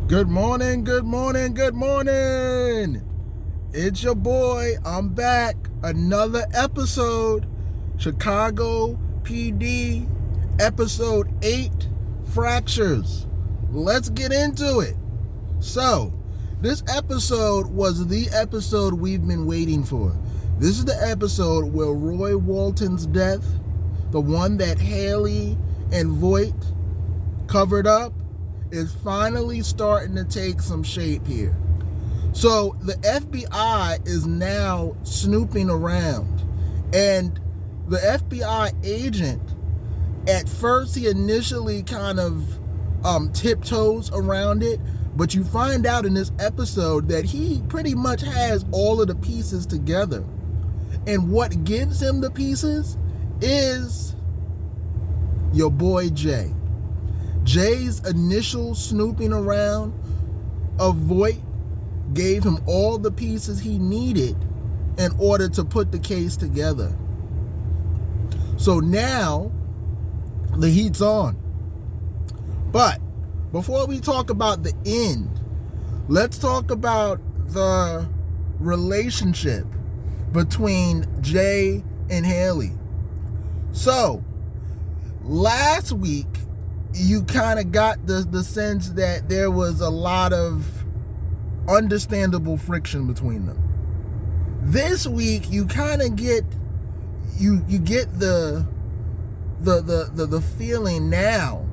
Good morning, good morning, good morning. It's your boy. I'm back. Another episode. Chicago PD, episode 8, Fractures. Let's get into it. So, this episode was the episode we've been waiting for. This is the episode where Roy Walton's death, the one that Haley and Voight covered up, is finally starting to take some shape here. So the FBI is now snooping around, and the FBI agent, at first he initially kind of tiptoes around it, but you find out in this episode that he pretty much has all of the pieces together. And what gives him the pieces is your boy Jay. Jay's initial snooping around of Voight gave him all the pieces he needed in order to put the case together. So now the heat's on. But before we talk about the end, let's talk about the relationship between Jay and Haley. So last week, you kind of got the sense that there was a lot of understandable friction between them. This week, you kind of get you get the feeling now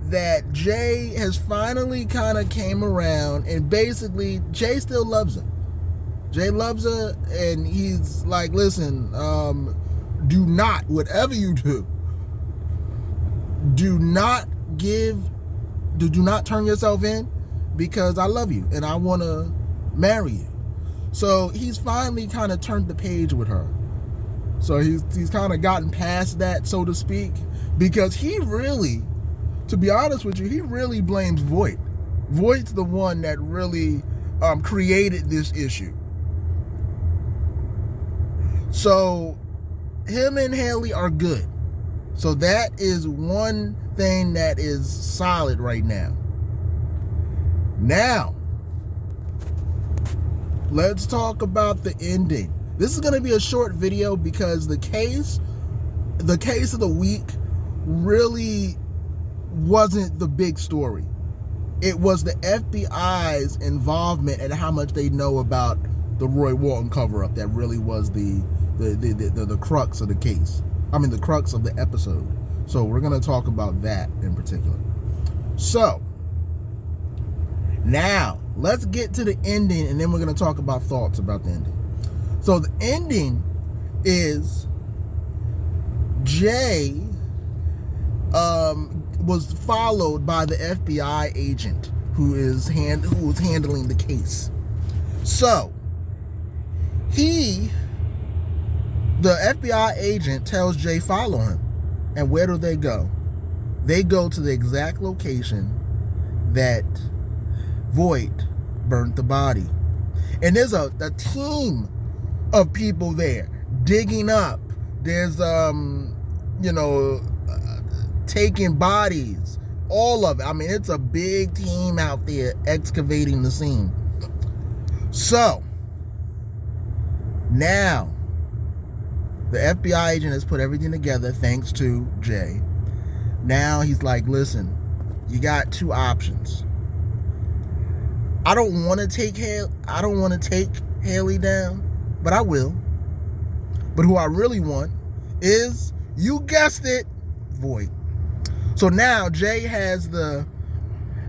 that Jay has finally kind of came around, and basically Jay still loves her. Jay loves her, and he's like, listen, do not, whatever you do not do not turn yourself in, because I love you and I want to marry you. So he's finally kind of turned the page with her. So he's kind of gotten past that, so to speak, because he really, to be honest with you, he really blames Voight. Voight's the one that really created this issue. So him and Haley are good. So that is one thing that is solid right now. Now, let's talk about the ending. This is going to be a short video because the case of the week really wasn't the big story. It was the FBI's involvement and how much they know about the Roy Walton cover-up that really was the crux of the case. I mean, the crux of the episode. So we're going to talk about that in particular. So now let's get to the ending, and then we're going to talk about thoughts about the ending. So the ending is Jay was followed by the FBI agent who was handling the case. So the FBI agent tells Jay follow him. And where do they go? They go to the exact location that Voight burnt the body. And there's a team of people there digging up. There's, taking bodies, all of it. I mean, it's a big team out there excavating the scene. So now the FBI agent has put everything together thanks to Jay. Now he's like, listen, you got two options. I don't want to take Haley down, but I will. But who I really want is, you guessed it, Voight. So now Jay has the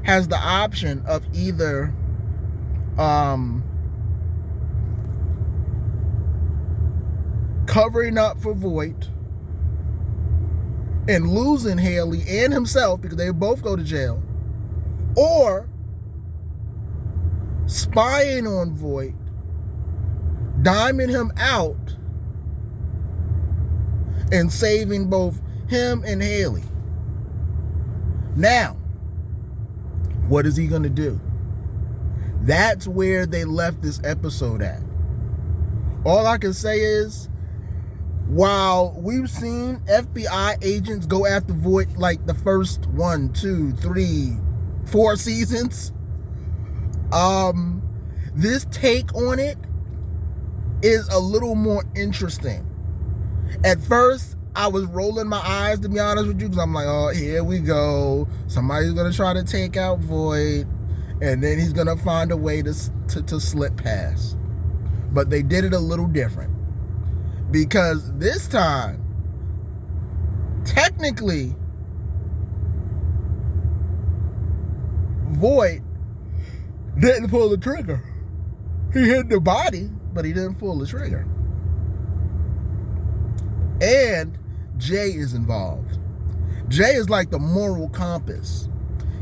option of either covering up for Voight and losing Haley and himself, because they both go to jail, or spying on Voight, diming him out, and saving both him and Haley. Now, what is he going to do? That's where they left this episode at. All I can say is, while we've seen FBI agents go after Voight like the first 1, 2, 3, 4 seasons, This take on it is a little more interesting. At first, I was rolling my eyes, to be honest with you, because I'm like, oh, here we go. Somebody's going to try to take out Voight, and then he's going to find a way to slip past. But they did it a little different. Because this time, technically, Voight didn't pull the trigger. He hit the body, but he didn't pull the trigger. And Jay is involved. Jay is like the moral compass.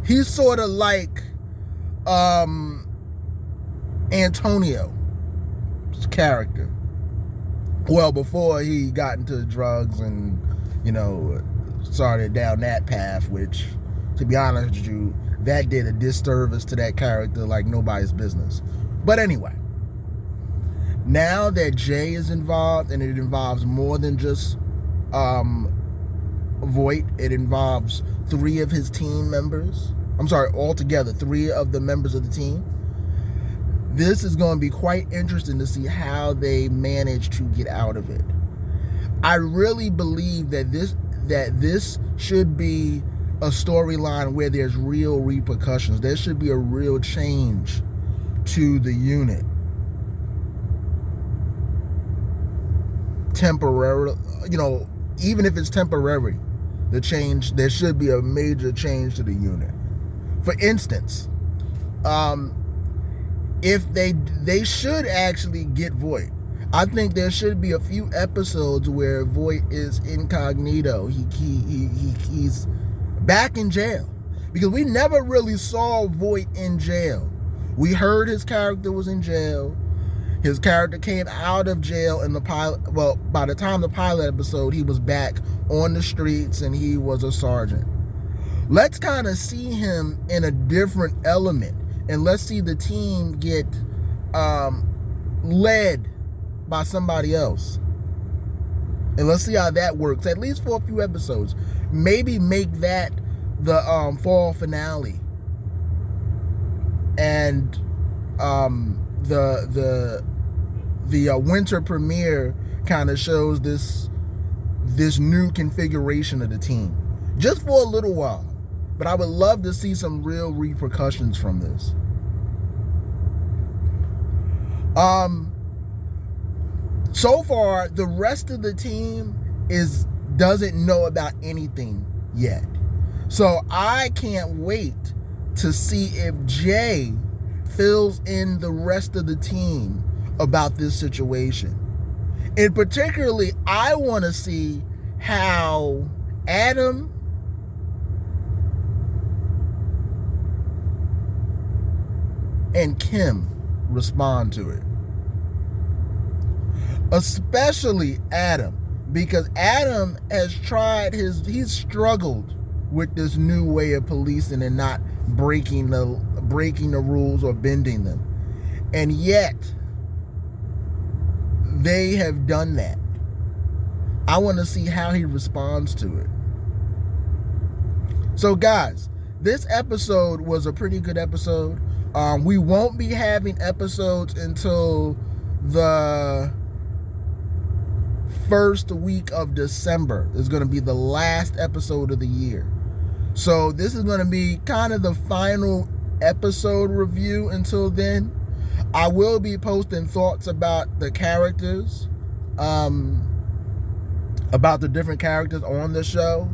He's sort of like Antonio's character. Well, before he got into drugs and, started down that path, which, to be honest with you, that did a disservice to that character like nobody's business. But anyway, now that Jay is involved, and it involves more than just Voight, it involves 3 of his team members. I'm sorry, altogether 3 of the members of the team. This is going to be quite interesting to see how they manage to get out of it. I really believe that this should be a storyline where there's real repercussions. There should be a real change to the unit. Temporary, even if it's temporary, there should be a major change to the unit. For instance, if they should actually get Voight. I think there should be a few episodes where Voight is incognito. He's back in jail, because we never really saw Voight in jail. We heard his character was in jail. His character came out of jail in the pilot. Well, by the time the pilot episode, he was back on the streets and he was a sergeant. Let's kind of see him in a different element, and let's see the team get led by somebody else. And let's see how that works, at least for a few episodes. Maybe make that the fall finale. And the winter premiere kind of shows this new configuration of the team. Just for a little while. But I would love to see some real repercussions from this. So far, the rest of the team doesn't know about anything yet. So I can't wait to see if Jay fills in the rest of the team about this situation. And particularly, I want to see how Adam and Kim respond to it. Especially Adam, because Adam has he's struggled with this new way of policing and not breaking the rules or bending them. And yet, they have done that. I want to see how he responds to it. So guys, this episode was a pretty good episode. We won't be having episodes until the first week of December. Is going to be the last episode of the year. So this is going to be kind of the final episode review until then. I will be posting thoughts about the characters, about the different characters on the show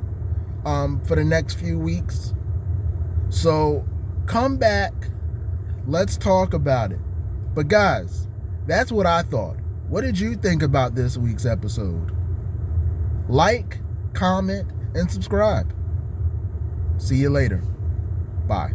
for the next few weeks. So come back. Let's talk about it. But guys, that's what I thought. What did you think about this week's episode? Like, comment, and subscribe. See you later. Bye.